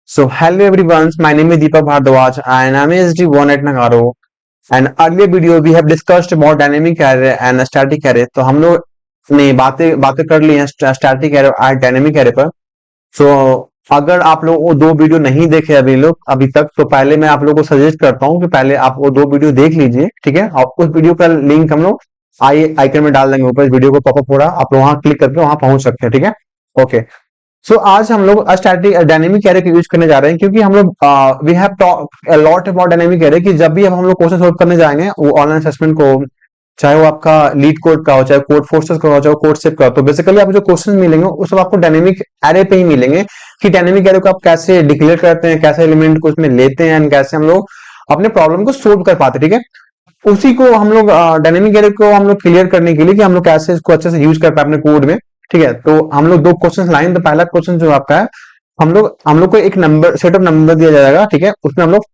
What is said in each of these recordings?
So hello everyone, my name is Deepak Bhardwaj and I'm SD1 at Nagaro. And earlier video we have discussed about dynamic array and static array. तो हम लोग ने बातें बातें कर ली हैं static array और डायनेमिक एरे पर. सो अगर आप लोग वो दो वीडियो नहीं देखे अभी तक तो पहले मैं आप लोगों को सजेस्ट करता हूँ कि पहले आप वो दो वीडियो देख लीजिए, ठीक है. और उस वीडियो का लिंक हम लोग आइकन में डाल देंगे ऊपर. इस वीडियो को पॉपअप हो रहा, आप लोग वहां क्लिक करके वहां पहुंच सकते हैं, ठीक है. ओके. सो आज हम लोग स्टैटिक डायनेमिक एरे का यूज करने जा रहे हैं क्योंकि हम लोग we have talk a lot about dynamic array कि जब भी हम लोग क्वेश्चन सॉल्व करने जाएंगे वो ऑनलाइन असेसमेंट को, चाहे वो आपका लीड कोड का हो, चाहे कोड फोर्सेस का हो, चाहे कोड सेप का हो, तो बेसिकली आपको जो क्वेश्चन मिलेंगे वो सब आपको डायनेमिक एरे पे ही मिलेंगे कि डायनेमिक एरे को आप कैसे डिक्लेयर करते हैं, कैसे एलिमेंट को उसमें लेते हैं, कैसे हम लोग अपने प्रॉब्लम को सोल्व कर पाते हैं, ठीक है. उसी को हम लोग डायनेमिक एरे को हम लोग क्लियर करने के लिए कि हम लोग कैसे इसको अच्छे से यूज कर पाए अपने कोड में, ठीक है. तो हम लोग दो क्वेश्चन लाएंगे. तो पहला क्वेश्चन जो आपका है, हम लोग को एक नंबर सेट ऑफ नंबर दिया जाएगा, ठीक है. उसमें हम लोग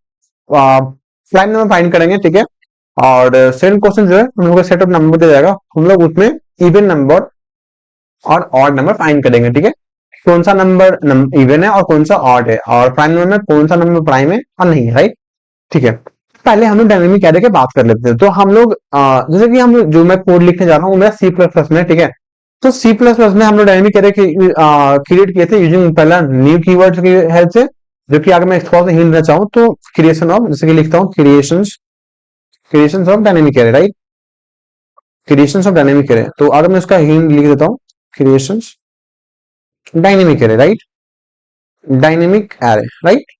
प्राइम नंबर फाइंड करेंगे, ठीक है. और सेकंड क्वेश्चन जो है हम लोग को सेट ऑफ नंबर दिया जाएगा, हम लोग उसमें इवन नंबर और ऑड नंबर फाइंड करेंगे, ठीक है. कौन सा नंबर इवन है और कौन सा ऑड है, और प्राइम नंबर में कौन सा नंबर प्राइम है और नहीं है, राइट. ठीक है. पहले हम लोग डायनेमिक एरे की बात कर लेते हैं. तो हम लोग जैसे कि हम जो मैं कोड लिखने जा रहा हूँ मेरा C++ में, ठीक है. तो C++ में हम लोग डायनेमिक एरे क्रिएट किए थे यूजिंग पहला न्यू कीवर्ड की हेल्प से, जो कि अगर मैं थोड़ा सा हिंट देना चाहूँ तो क्रिएशन ऑफ, जैसे कि लिखता हूँ creation of dynamic array, right. Creation of dynamic array. तो अगर मैं उसका हिंट लिख देता हूँ, creation dynamic array, right. Dynamic array, right.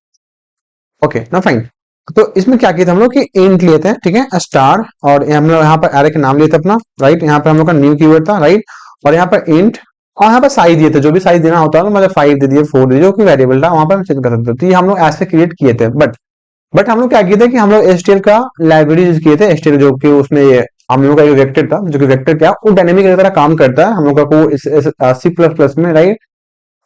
Okay, ना फाइन. तो इसमें क्या किया था हम लोग कि इंट लिए थे, ठीक है, स्टार, और हम लोग यहाँ पर एरे का नाम लिए थे अपना, राइट. यहाँ पर हम लोग का न्यू कीवर्ड था, राइट. और यहाँ पर इंट, और यहाँ पर साइज दिए थे, जो भी साइज देना होता है, मतलब 5 दे दिए, 4 दे दिए, जो कि वेरिएबल था, वहां पर हम चेक कर सकते थे. तो ये हम लोग ऐसे क्रिएट किए थे. बट हम लोग क्या किए थे कि हम लोग एचटीएल का लाइब्रेरी यूज किए थे. एचटीएल जो कि उसमें हम लोग का एक वेक्टर था, जो कि वेक्टर क्या वो डायनेमिक की तरह काम करता है हम लोग का को C++ में, राइट.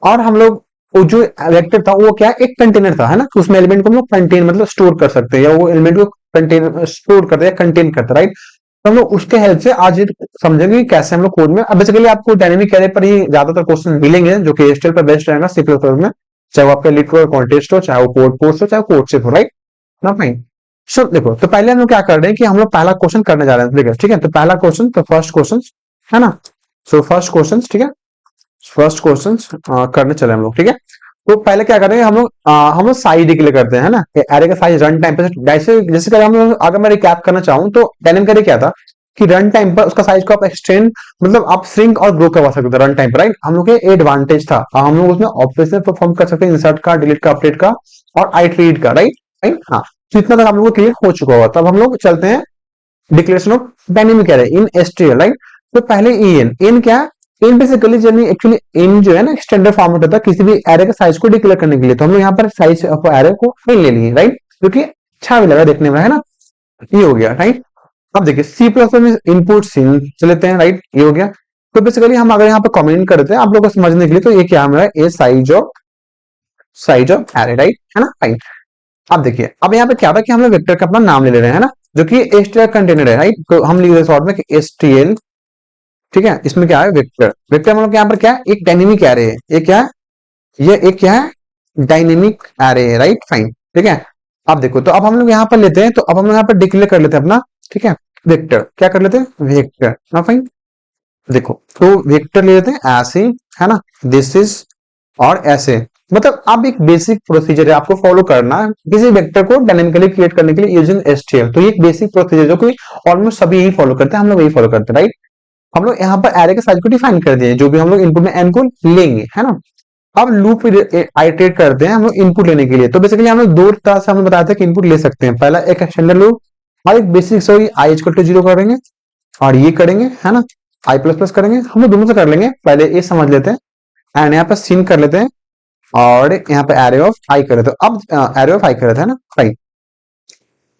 और हम लोग वो जो वेक्टर था वो क्या एक कंटेनर था, है ना. तो उसमें एलिमेंट को हम लोग कंटेन मतलब स्टोर कर सकते हैं, या वो एलिमेंट को कंटेन स्टोर करते हैं, कंटेन करते हैं, राइट. तो हम लोग उसके हेल्प से आज समझेंगे कि कैसे हम लोग कोड में. अब बेसिकली आपको डायनेमिक एरे पर ही ज्यादातर क्वेश्चन मिलेंगे जो कि एचटीएल पर बेस्ड रहेगा C++ में, चाहे वो आपका लीड कोड कॉन्टेस्ट हो, चाहे वो कोड पोस्ट हो, चाहे कोड सेप हो, राइट. ना फाइन. सो देखो, तो पहले हम लोग क्या कर रहे हैं कि हम लोग पहला क्वेश्चन करने जा रहे हैं, ठीक है. तो पहला क्वेश्चन, तो फर्स्ट क्वेश्चन है ना. सो फर्स्ट क्वेश्चन, ठीक है, फर्स्ट क्वेश्चन करने चले हम लोग, ठीक है. तो पहले क्या करेंगे हम लोग साइज डिक्लेयर करते हैं ना. एरे का साइज रन टाइम पे जैसे जैसे कि हम लोग अगर मैं रिकैप करना चाहूँ तो डायनेमिक एरे क्या था कि रन टाइम पर उसका साइज को आप एक्सटेंड मतलब आप श्रिंक और ग्रो करवा सकते थे रन टाइम पर, राइट. हम लोग के एडवांटेज था, हम लोग उसमें ऑपरेशन परफॉर्म कर सकते हैं, इंसर्ट का, डिलीट का, अपडेट का और आइटरेट का, राइट. राइट, हाँ. तो इतना तक हम लोग को क्लियर हो चुका होगा. तब हम लोग चलते हैं declaration of dynamic array in एचटीएल, right. तो पहले इन क्या है, in basically journey actually in जो है ना स्टैंडर्ड फॉर्मेट होता है किसी भी एरे के साइज को डिक्लेयर करने के लिए. तो हम लोग यहाँ पर साइज ऑफ एरे को इन ले लिए, राइट, जो कि अच्छा भी लगा देखने में, है ना. ये हो गया, राइट. अब देखिए C++ में इनपुट सिन चलेते हैं, राइट. ये हो गया. तो बेसिकली हम अगर यहाँ पर कमेंट करते हैं आप लोगों को समझने के लिए, तो ये क्या है, ये साइज ऑफ एरे, राइट, है ना. फाइन. अब देखिए, अब यहाँ पे क्या था कि हम लोग वेक्टर का अपना नाम ले ले रहे हैं ना, जो कि एचटीएल कंटेनर है, राइट. तो हम लिख रहे शॉर्ट में कि एचटीएल, ठीक है. इसमें क्या है, वेक्टर. वेक्टर मतलब यहाँ पर क्या है, एक डायनेमिक एरे है. ये क्या है, ये एक क्या है, डायनेमिक एरे है, राइट. फाइन, ठीक है. अब देखो, तो अब हम लोग यहाँ पर लेते हैं, तो अब हम लोग यहाँ पर डिक्लेयर कर लेते हैं अपना, ठीक है, वेक्टर. क्या कर लेते हैं, वेक्टर. हाँ फाइन. देखो, तो वेक्टर ले लेते हैं ऐसे, है ना, दिस इज, और ऐसे. मतलब अब एक बेसिक प्रोसीजर है आपको फॉलो करना किसी वेक्टर को डायनेमिकली क्रिएट करने के लिए यूजिंग एचटीएल. तो ये एक बेसिक प्रोसीजर जो कि ऑलमोस्ट सभी यही फॉलो करते हैं, हम लोग यही फॉलो करते हैं, राइट. हम लोग यहाँ पर एरे के साइज को डिफाइन कर दिए, जो भी हम लोग इनपुट में एन को लेंगे, है ना. अब लूप आइटरेट करते हैं हम लोग इनपुट लेने के लिए. तो बेसिकली हम लोग दो तरह से हम बताया था कि इनपुट ले सकते हैं. पहला एक स्टैंडर्ड लूप और एक basic sorry i equal to 0 करेंगे, और ये करेंगे, है ना, I++ करेंगे. हम लोग दोनों से कर लेंगे. पहले ये समझ लेते हैं एंड यहाँ पर सिन कर लेते हैं, और यहाँ पे एरे ऑफ आई कर लेते हैं. अब एरे ऑफ आई कर लेते हैं ना. फाइन.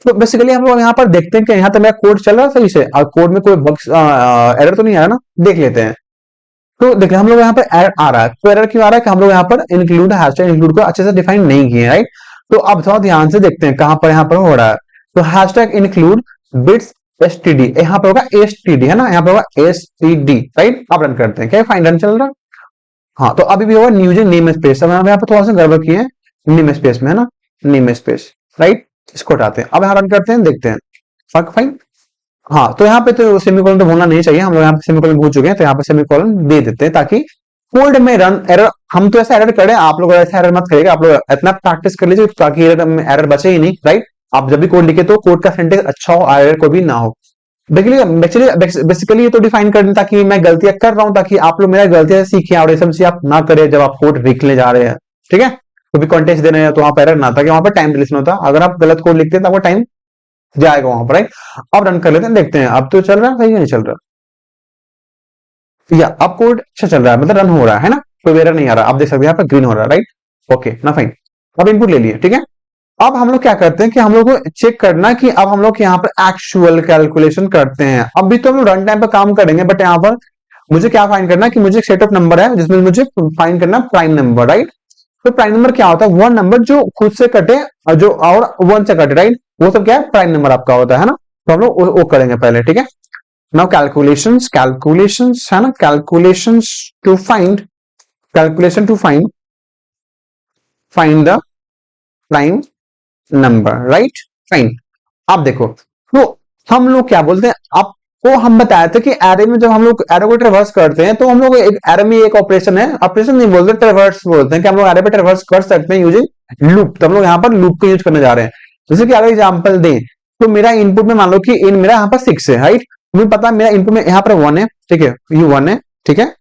तो बेसिकली हम लोग यहाँ पर देखते हैं कि यहाँ तक मेरा कोड चल रहा है सही से, और कोड में कोई बग्स एरर तो नहीं आ रहा ना. देख लेते हैं. तो देखिए हम लोग यहाँ पर एरर आ रहा है. तो एरर क्यों आ रहा है कि हम लोग यहाँ पर इंक्लूड हैशटैग इंक्लूड को अच्छे से डिफाइन नहीं किए, राइट. तो अब थोड़ा ध्यान से देखते हैं कहां पर यहाँ पर हो रहा है. तो हैशटैग इंक्लूड बिट्स एसटीडी, यहाँ पर होगा एसटीडी, है ना, यहाँ पर होगा एसटीडी, राइट. अब रन करते हैं. क्या फाइन रन चल रहा है. हाँ, तो अभी भी होगा यूजिंग नेम स्पेस. अब यहाँ पर थोड़ा सा गड़बड़ किए हैं. नेम स्पेस में, है ना, नेम स्पेस, राइट। इसको हटाते हैं, अब यहाँ रन करते हैं, देखते हैं, फर्क फाइन। हाँ, तो यहाँ पे तो सेमीकोलन तो होना नहीं चाहिए, हम लोग यहाँ पे सेमीकोलन भूल चुके हैं, तो यहाँ पे सेमीकोलन दे देते हैं ताकि कोड में रन एरर, हम तो ऐसा एरर करें, आप लोग ऐसा एरर मत करिएगा, आप लोग इतना प्रैक्टिस कर लीजिए ताकि एरर बचे ही नहीं, राइट। आप जब भी कोड लिखे तो कोड का सिंटेक्स अच्छा हो, एरर को भी ना हो। बेसिकली ये तो डिफाइन कर दें ताकि मैं गलतियां कर रहा हूं, ताकि आप लोग मेरा गलतियां सीखें और ये सब आप ना करें जब आप कोड लिखने जा रहे हैं, ठीक है। तो भी कॉन्टेक्स्ट दे रहे हैं तो वहां पर एरर ना था कि वहां पर टाइम डिलीशन होता, अगर आप गलत कोड लिखते हैं तो आपका टाइम जाएगा वहां पर, राइट। अब रन कर लेते हैं, देखते हैं अब तो चल रहा है, सही नहीं चल रहा, या अब कोड अच्छा चल रहा है, मतलब रन हो रहा है ना, कोई एरर नहीं आ रहा, आप देख सकते हैं यहाँ पर ग्रीन हो रहा है, राइट। ओके ना, फाइन। अब इनपुट ले लिए, ठीक है। अब हम लोग क्या करते हैं कि हम लोग को चेक करना कि अब हम लोग यहाँ पर एक्चुअल कैलकुलेशन करते हैं। अभी तो हम लोग रन टाइम पर काम करेंगे, बट यहाँ पर मुझे क्या फाइंड करना है कि मुझे एक सेट ऑफ नंबर है जिसमें मुझे फाइंड करना प्राइम नंबर, राइट। तो प्राइम नंबर क्या होता है, वो नंबर जो खुद से कटे और जो और वन से कटे, राइट, वो सब क्या है, प्राइम नंबर आपका होता है ना। तो हम लोग वो करेंगे पहले, ठीक है। नाउ कैलकुलेशंस है ना, calculations to find, calculation to find the prime number, right, fine. आप देखो, तो हम लोग क्या बोलते हैं, आपको हम बताया था कि एरे में जब हम लोग एरे को ट्रेवर्स करते हैं तो हम लोग एक एरे में एक ऑपरेशन है, ऑपरेशन नहीं बोलते, ट्रेवर्स बोलते हैं कि हम लोग एरे पे ट्रेवर्स कर सकते हैं यूजिंग लूप। तो हम लोग यहाँ पर लूप को यूज करने जा रहे हैं। जैसे कि अगर एग्जांपल दें तो मेरा इनपुट में मान लो कि इन मेरा यहाँ पर 6 है, राइट। मुझे पता है मेरा इनपुट में यहाँ पर 1 है, ठीक है, ये 1 है, ठीक है,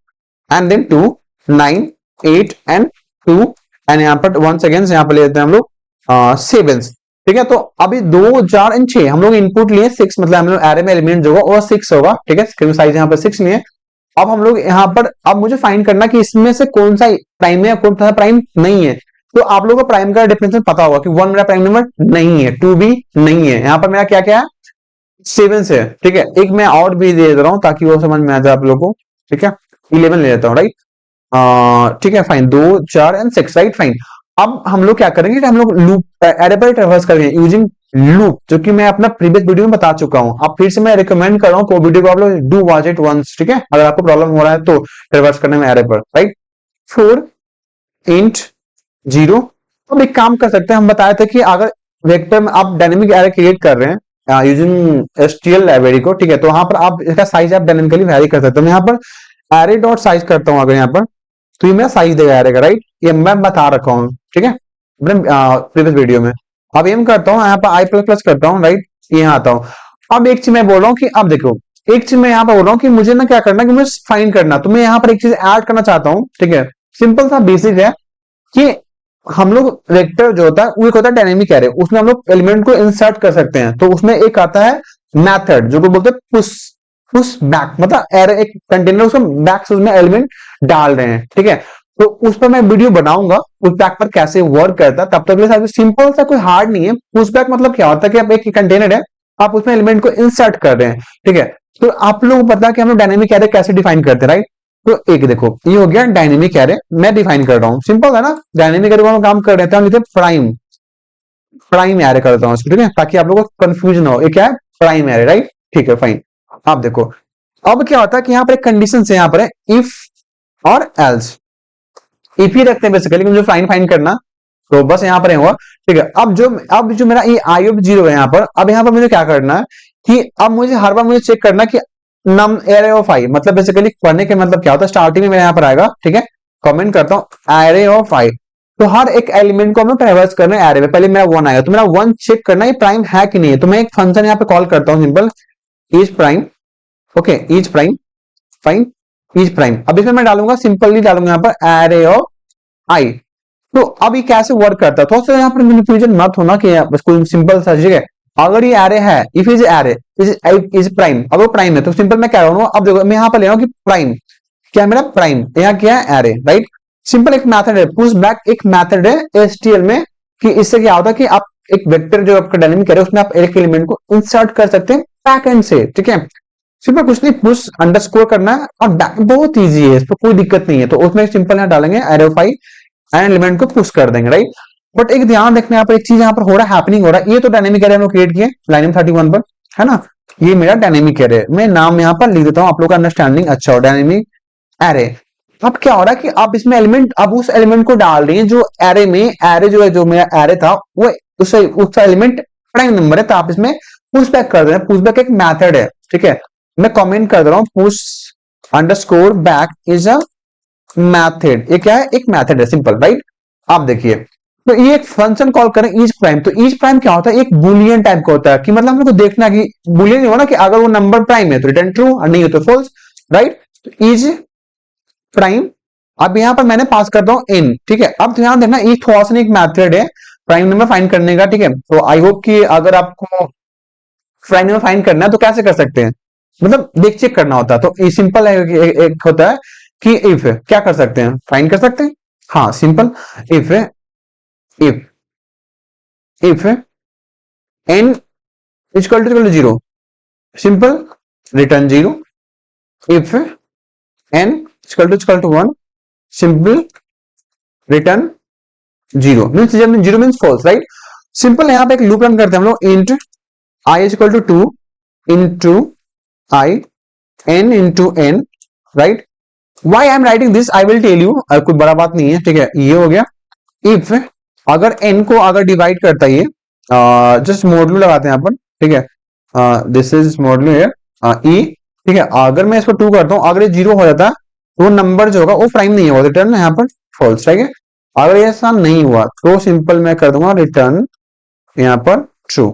एंड देन 2 9 8 एंड 2 एंड यहाँ पर वन सेकेंड यहाँ पर ले लेते हैं हम लोग 7, ठीक है। तो अभी 2 4 एंड 6 हम लोग इनपुट लिए 6, मतलब हम लोग एरे में एलिमेंट जो होगा वो 6 होगा, ठीक है। स्क्रीन साइज यहाँ पर 6 लिए। अब हम लोग यहाँ पर, अब मुझे फाइंड करना कि इसमें से कौन सा प्राइम है, कौन सा प्राइम नहीं है। तो आप लोगों को प्राइम का डिफरेंस पता होगा कि 1 मेरा प्राइम नंबर नहीं है, 2 भी नहीं है, यहाँ पर मेरा क्या क्या है, 7 से, ठीक है। एक मैं और भी दे रहा हूँ ताकि वो समझ में आ जाए आप लोगों को, ठीक है। 11 ले लेता हूँ, राइट, ठीक है, फाइन, 2 4 एंड 6, राइट, फाइन। अब हम लोग क्या करेंगे कि हम लोग लूप एरे पर ट्रेवर्स करेंगे यूजिंग लूप, जो कि मैं अपना प्रीवियस वीडियो में बता चुका हूं। अब फिर से मैं रिकमेंड कर रहा हूं, वीडियो को आप लोग डू वॉच इट वंस, ठीक है, अगर आपको प्रॉब्लम हो रहा है तो ट्रेवर्स करने में एरे पर, राइट। 4 इंट 0। अब एक काम कर सकते हैं, हम बताए थे कि अगर वेक्टर में आप डायनेमिक एरे क्रिएट कर रहे हैं यूजिंग एसटीएल लाइब्रेरी को, ठीक है, तो वहां पर आप इसका साइज आप डायनेमिकली वेरी कर सकते हैं। यहाँ पर एरे डॉट साइज करता हूं, अगर यहाँ पर तो ये मेरा साइज देगा एरे का, राइट, ये मैं बता रखा हूँ, ठीक है, प्रीवियस वीडियो में। अब एम करता हूँ यहाँ पर आई प्लस प्लस करता हूँ, राइट, यहाँ आता हूँ। अब एक चीज मैं बोल रहा हूँ कि अब देखो, एक चीज मैं यहाँ पर बोल रहा हूँ कि मुझे ना क्या करना है कि मुझे फाइंड करना, तो मैं यहाँ पर एक चीज ऐड करना चाहता हूँ, ठीक है। सिंपल सा बेसिक है कि हम लोग वेक्टर जो होता है वो एक होता है डायनेमिक एरे, उसमें हम लोग एलिमेंट को इंसर्ट कर सकते हैं। तो उसमें एक आता है मेथड जो को बोलते हैं पुश बैक, मतलब एरे एक कंटेनर उसमें बैक उसमें एलिमेंट डाल रहे हैं, ठीक है। तो उस पर मैं वीडियो बनाऊंगा पुश बैक पर कैसे वर्क करता है, तब तक के लिए सिंपल सा कोई हार्ड नहीं है। पुश बैक मतलब क्या होता है कि आप एक कंटेनर है, आप उसमें एलिमेंट को इंसर्ट कर रहे हैं, ठीक है। तो आप लोगों को पता है कि हम लोग डायनेमिक एरे कैसे डिफाइन करते हैं, राइट। तो एक देखो, ये हो गया डायनेमिक एरे, मैं डिफाइन कर रहा हूँ, सिंपल है ना। डायनेमिक एरे को हम काम कर रहे थे, हम लिखते प्राइम, प्राइम एरे करता हूँ, ठीक है, ताकि आप लोगों को कंफ्यूजन हो, ये क्या है, प्राइम एरे, राइट, ठीक है, फाइन। आप देखो, अब क्या होता है कि यहाँ पर एक कंडीशन है, यहाँ पर है इफ और एल्स। इफ ही रखते हैं बेसिकली, मुझे फाइंड करना, तो बस यहाँ पर होगा, ठीक है। अब जो मेरा ये आई ऑफ 0 है यहाँ पर, अब यहाँ पर मुझे क्या करना है कि अब मुझे हर बार मुझे चेक करना कि नम एरे ऑफ आई, मतलब बेसिकली पढ़ने के मतलब क्या होता है, स्टार्टिंग में मेरे यहाँ पर आएगा, ठीक है, कमेंट करता हूँ एरे ऑफ आई। तो हर एक एलिमेंट को हम ट्रेवर्स करना है एरे में, पहले मेरा 1 आएगा तो मेरा 1 चेक करना है प्राइम है कि नहीं है। तो मैं एक फंक्शन यहाँ पे कॉल करता हूँ, simple is prime, okay, is prime, fine, is prime. अब इसमें मैं डालूंगा, सिंपली डालूंगा यहाँ पर एरे ऑफ आई। तो अब ये कैसे वर्क करता है, थोड़ा सा यहाँ पर कंफ्यूजन मत होना कि इसको सिंपल सा है। अगर ये एरे है, if is array is prime, अब वो प्राइम है, तो सिंपल मैं क्या करूंगा, अब देखो मैं यहाँ पर ले रहा हूँ कि प्राइम क्या मेरा प्राइम, यहाँ क्या है एरे, राइट। सिंपल एक मेथड है पुश बैक, एक मेथड है एसटीएल में, कि इससे क्या होता है कि आप एक वेक्टर जो आपका डायनेमिक एरे उसमें आप एक एलिमेंट को इंसर्ट कर सकते हैं बैक एंड से, ठीक है। सिंपल कुछ नहीं, पुश अंडरस्कोर करना है और बहुत इजी है, इस पर कोई दिक्कत नहीं है। तो उसमें सिंपल यहाँ डालेंगे array of I and element को पुश कर देंगे, राइट। बट एक ध्यान रखना, यहाँ पर एक चीज यहाँ पर हो रहा है, हैपनिंग हो रहा है। ये तो डायनेमिक एरे हम लोग क्रिएट किए लाइन 31 पर, है ना, ये मेरा डायनेमिक एरे, मैं नाम यहाँ पर लिख देता हूँ, आप लोग का अंडरस्टैंडिंग अच्छा हो, डायनेमिक एरे। अब क्या हो रहा है कि आप इसमें एलिमेंट, अब उस एलिमेंट को डाल रही हैं जो एरे में, एरे जो है, जो मेरा एरे था वो उसका एलिमेंट प्राइम नंबर है, तो आप इसमें पुश बैक कर दे रहे हैं। पुश बैक एक मेथड है, ठीक है, मैं कमेंट कर दे रहा हूं, push underscore back is a method. ये क्या है, एक मेथड है, सिंपल, राइट। आप देखिए, तो ये एक फंक्शन कॉल करें ईच प्राइम, तो ईच प्राइम क्या होता है, एक बुलियन टाइप का होता है, कि मतलब हम लोग को देखना कि बुलियन नहीं हो ना, कि अगर वो नंबर प्राइम है तो रिटर्न ट्रू और नहीं हो तो फॉल्स, राइट। तो ईच प्राइम, अब यहां पर मैंने पास करता हूं इन, ठीक है। अब ध्यान देना, ये थोड़ा सा एक मेथड है प्राइम नंबर फाइंड करने का, ठीक है। तो आई होप कि अगर आपको प्राइम नंबर फाइंड करना है तो कैसे कर सकते हैं, मतलब देख चेक करना होता है, तो ये सिंपल है कि एक होता है कि इफ, क्या कर सकते हैं, फाइंड कर सकते हैं, हाँ simple, if if if n equal to zero, simple, return zero. If n equal to one, simple, return zero. Means zero means false, right. Simple, यहाँ पे एक लूप रन करते हैं हम लोग, int i equal to two into i n into n, right. Why I am writing this I will tell you, कोई बड़ा बात नहीं है, ठीक है, ये हो गया। इफ अगर एन को अगर डिवाइड करता है, ये जस्ट मॉडुलो लगाते हैं यहाँ पर, ठीक है, दिस इज मॉडुलो हियर ई, ठीक है। अगर मैं इसको टू करता हूँ, अगर ये जीरो हो जाता तो वो नंबर जो होगा वो प्राइम नहीं होगा, रिटर्न यहाँ पर फॉल्स, ठीक है। अगर ऐसा नहीं हुआ तो सिंपल मैं कर दूंगा रिटर्न यहाँ पर ट्रू,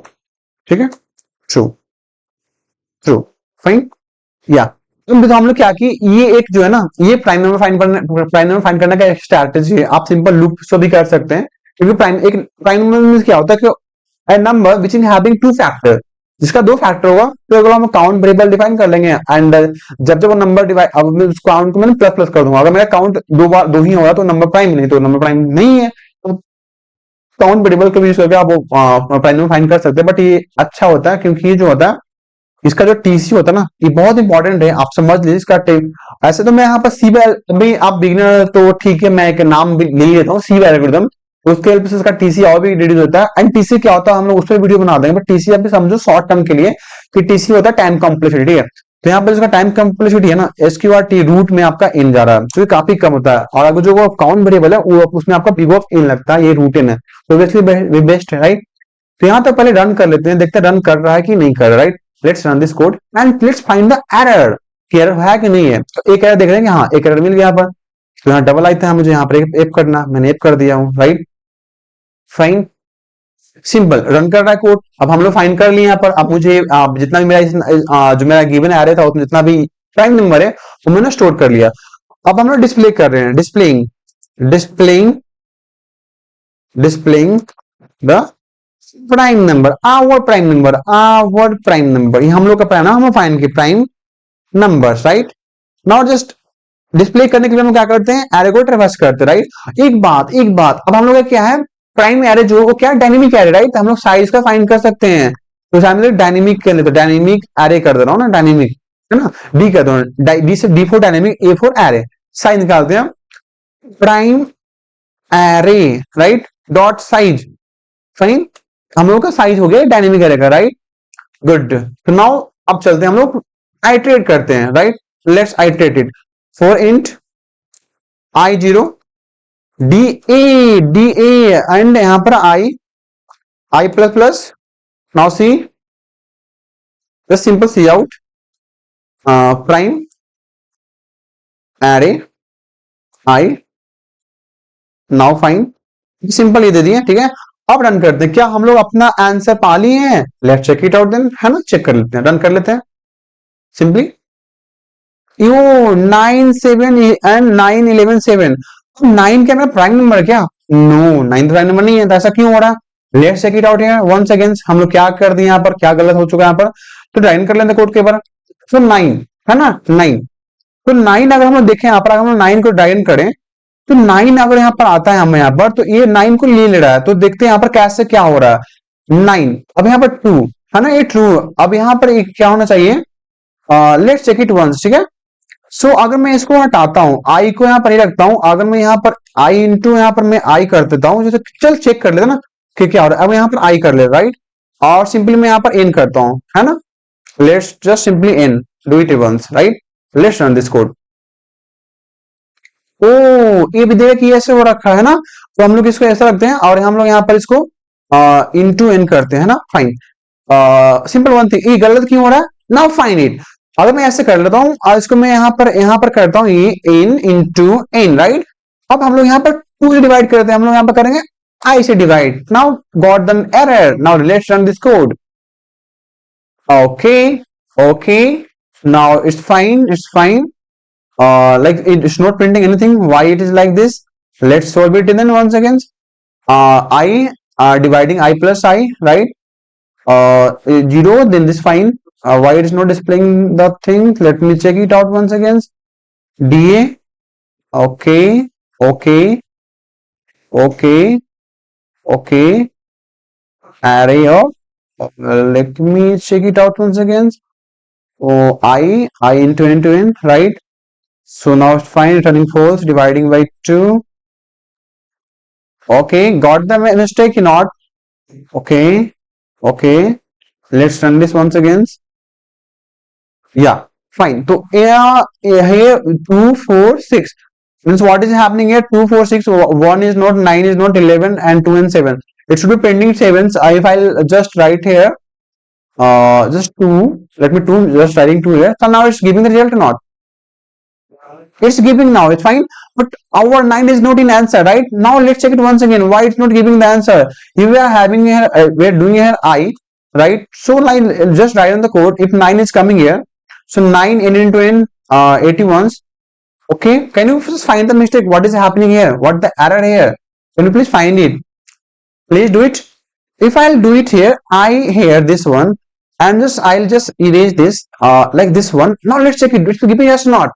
ठीक है, ट्रू, ट्रू, फाइन, या। तो हम लोग क्या कि ये एक जो है ना, ये प्राइम नंबर फाइंड करने का एक स्ट्रैटेजी है। आप सिंपल लूप से भी कर सकते हैं, क्योंकि प्राइम नंबर में क्या होता है कि a number which is having two factor, जिसका दो फैक्टर होगा, तो अगर हम काउंट वेरिएबल डिफाइन कर लेंगे, एंड जब जब वो नंबर डिवाइड, अब मैं उस काउंट को मैंने प्लस प्लस कर दूंगा, अगर मेरा काउंट दो बार दो ही होगा तो नंबर प्राइम नहीं, तो नंबर प्राइम नहीं है, तो काउंट वेरिएबल का यूज करके आप वो प्राइम नंबर फाइंड कर सकते हैं। बट ये अच्छा होता है, क्योंकि ये जो होता है, इसका जो टीसी होता है ना, ये बहुत इंपॉर्टेंट है, आप समझ लीजिए इसका टेप। ऐसे तो मैं यहाँ पर सी भाई, आप बिगिनर तो ठीक है, मैं एक नाम भी ले लेता हूँ, सी एल्गोरिथम, उसके हेल्प से इसका टीसी और भी रिड्यूस होता है। एंड टीसी क्या होता है, हम लोग उस पर वीडियो बना देंगे, बट टीसी आप समझो शॉर्ट टर्म के लिए, कि टीसी होता है टाइम कॉम्प्लेक्सिटी, ठीक है। तो यहाँ पर इसका टाइम कॉम्प्लेक्सिटी है ना, एसक्यूआर टी रूट में आपका इन जा रहा है, तो ये काफी कम होता है। और अगर जो काउंट वेरिएबल है वो उसमें आपका बिग ऑफ इन लगता है, ये रूट इन है, तो ऑब्वियसली बेस्ट है, राइट। तो यहाँ तो पहले रन कर लेते हैं, देखते हैं रन कर रहा है कि नहीं कर रहा, right. Let's run this code and let's find the error, कि एरर है कि नहीं है। तो एक एरर देख रहे हैं कि हाँ एक एरर मिल गया यहाँ पर, तो यहाँ डबल आई था, मुझे यहाँ पर एप करना, मैंने एप कर दिया हूँ, राइट, फाइन, सिंपल, रन कर रहा है कोड। अब हम लोग फाइंड कर लिए यहाँ पर, अब मुझे जितना भी मेरा जो मेरा गिवन एरे था उसमें जितना भी प्राइम नंबर है वो मैंने स्टोर कर लिया। अब हम लोग डिस्प्ले कर रहे हैं, displaying displaying displaying the prime number, our prime number, ये हम लोग का प्राइम ना, हम फाइंड की prime number, right. Now just display करने के लिए हम क्या करते हैं, एरे को ट्रेवर्स करते हैं, राइट। एक बात, अब हम लोग का क्या है, प्राइम एरे जो वो क्या डायनेमिक एरे, राइट। हम लोग साइज का फाइंड कर सकते हैं, तो डायनेमिक के लिए तो डायनेमिक एरे कर दे रहा हूँ ना, डायनेमिक है ना, डी कर दो, डी से D for dynamic, A for array, size निकालते हैं, prime array, right, dot size, fine, हम लोग का साइज हो गया डायनेमिक एरे का, राइट, गुड। तो नाउ अब चलते हैं हम लोग आइट्रेट करते हैं, right, let's iterate it, for int I zero D A and यहां पर I plus plus, now see, just simple C out prime array I, now fine, simple ये दे दिए, ठीक है। अब रन करते हैं, क्या हम लोग अपना आंसर पा लिए हैं, let's check it out then, है ना, चेक कर लेते हैं, रन कर लेते हैं सिंपली, यू 9 7 एंड 9 11 7, 9 क्या मेरा प्राइम नंबर है क्या, नो, 9 प्राइम नंबर नहीं है, तो ऐसा क्यों हो रहा है, let's check it out here once again, हम लोग क्या कर दिए यहाँ पर, क्या गलत हो चुका है यहाँ पर, तो रन कर लेते कोड के बार, तो 9 है ना, 9, तो 9 अगर हम लोग देखें यहाँ पर, अगर हम लोग 9 को ड्राइन करें, तो 9 अगर यहाँ पर आता है हमें यहाँ पर, तो ये 9 को ले रहा है, तो देखते हैं यहाँ पर कैसे क्या हो रहा है, 9, अब यहाँ पर 2 है ना, ये ट्रू, अब यहाँ पर क्या होना चाहिए, लेट्स चेक इट वंस, ठीक है। सो अगर मैं इसको हटाता हूं, आई को यहाँ पर ही रखता हूं, अगर मैं यहाँ पर आई इंटू यहाँ पर मैं आई कर देता हूं, जैसे चल चेक कर लेते ना कि क्या हो रहा है, अब यहाँ पर आई कर ले, राइट, और सिंपली मैं यहाँ पर एन करता हूं, है ना, let's just simply and, do it once, right, let's run this code, oh, ये विधेयक ये ऐसे हो रखा है ना, तो हम लोग इसको ऐसा रखते हैं और हम लोग यहाँ पर इसको इनटू एन करते हैं ना, फाइन। सिंपल वन थिंग, ये गलत क्यों हो रहा है? Now find it. अगर मैं ऐसे कर लेता हूँ और इसको मैं यहाँ पर करता हूँ ये इन इंटू एन, राइट। अब हम लोग यहाँ पर टू से डिवाइड करते हैं, हम लोग यहाँ पर करेंगे आई से divide. Now got the error, now let's run this code. Okay, okay. Now it's fine. It's fine. Like it's not printing anything. Why it is like this? Let's solve it then once again. I dividing I plus I, right? 0. Then this fine. Why it is not displaying the thing? Let me check it out once again. DA. Okay. Okay. Okay. Okay. Array of. Let me check it out once again. Oh, I into n, right? So now it's fine, returning false, dividing by 2. Okay, got the mistake or not? Okay, okay. Let's run this once again. Yeah, fine. So here 2, 4, 6. Means what is happening here? 2, 4, 6. 1 is not, 9 is not, 11 and 2 and 7. It should be pending 7s. If I'll just write here, just 2. Let me 2, just writing 2 here. So now it's giving the result or not? It's giving now, it's fine, but our 9 is not in answer, right? Now let's check it once again. Why it's not giving the answer? If we are having here, we are doing here I, right? So like just write on the code. If 9 is coming here, so 9 n into n, 81s. Okay, can you just find the mistake? What is happening here? What the error here? Can you please find it? Please do it. If I'll do it here, I here this one, and just I'll just erase this, like this one. Now let's check it. It's giving us not.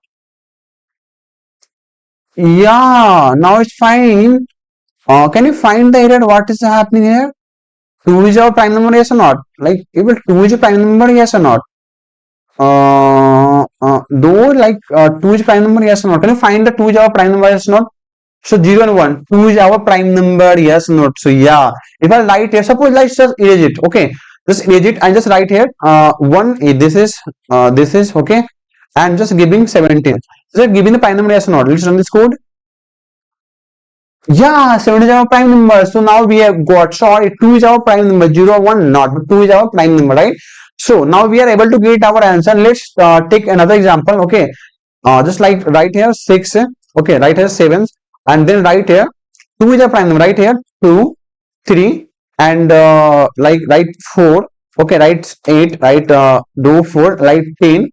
Yeah, now it's fine. Can you find the error? What is happening here? 2 is our prime number, yes or not? Like, if 2 is a prime number, yes or not? Though, like, 2 is prime number, yes or not? Can you find the 2 is our prime number, yes or not? So, 0 and 1. 2 is our prime number, yes or not? So, yeah. If I write here, suppose let's just erase it. Okay. Just erase it and just write here. 1, this is, okay. And just giving 17. So, giving the prime number, yes or not? Let's run this code. Yeah, 7 is our prime number. So now we have got, sorry, 2 is our prime number, 0, 1 not, but 2 is our prime number, right? So now we are able to get our answer. Let's take another example. Okay, just like right here 6, okay, right here 7, and then right here 2 is our prime number, right here 2, 3, and like right 4, okay, right 8, right do 4, right 10,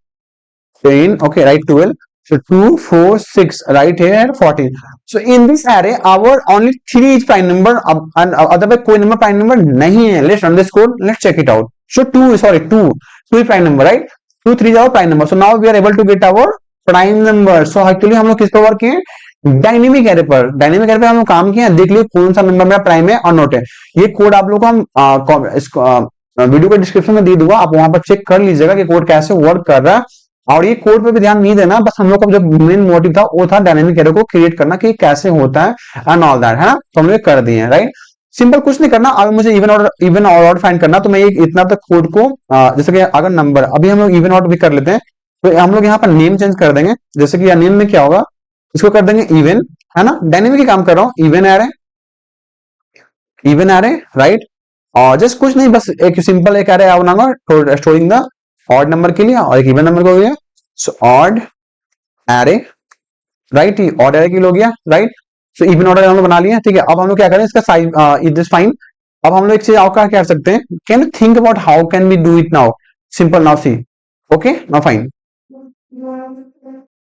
okay, right 12. So 2, 4, 6, right here 14. So in this array, our only 3 is prime number, and otherwise कोई number prime number नहीं है. Let's run this code. Let's check it out. So 2 is prime number, right? 2, 3 is our prime number. So now we are able to get our prime number. So actually हम लोग किस पर work किए? Dynamic array पर. Dynamic array पे हम लोग काम किए हैं. देख लिए कौन सा नंबर मेरा प्राइम है और नोट है. ये कोड आप लोग को हम वीडियो के डिस्क्रिप्शन में दे दूंगा. आप वहां पर चेक कर लीजिएगा कि कोड कैसे वर्क कर रहा है. और ये कोड पे भी ध्यान नहीं देना, बस हम लोग का जो मेन मोटिव था वो था डायनेमिक एरे को क्रिएट करना कि कैसे होता है एंड ऑल दैट, है ना. तो हम लोग कर दिए हैं, राइट. सिंपल कुछ नहीं करना. अब मुझे इवन और ऑड फाइंड करना, तो मैं इतना तक कोड को जैसे कि अगर नंबर अभी हम लोग इवन ऑड भी कर लेते हैं, तो हम लोग यहाँ पर नेम चेंज कर देंगे. जैसे कि नेम में क्या होगा, इसको कर देंगे इवन, है ना. डायनेमिक ही काम कर रहा हूँ. Even array, right. और जस्ट कुछ नहीं, बस एक सिंपल एक एरे बनाऊंगा स्टोरिंग द ऑड नंबर के लिए और एक इवन नंबर को गया. So odd array, right. Odd array के लिए हो गया, राइट. सो इवन ऑर्डर हम लोग बना लिया, ठीक है. अब हम लोग क्या करें, इसका साइज इज दिस फाइन. अब हम लोग एक चीज और क्या कर सकते हैं. Can you think about how can we do it now? Simple. Now see. Okay, now fine.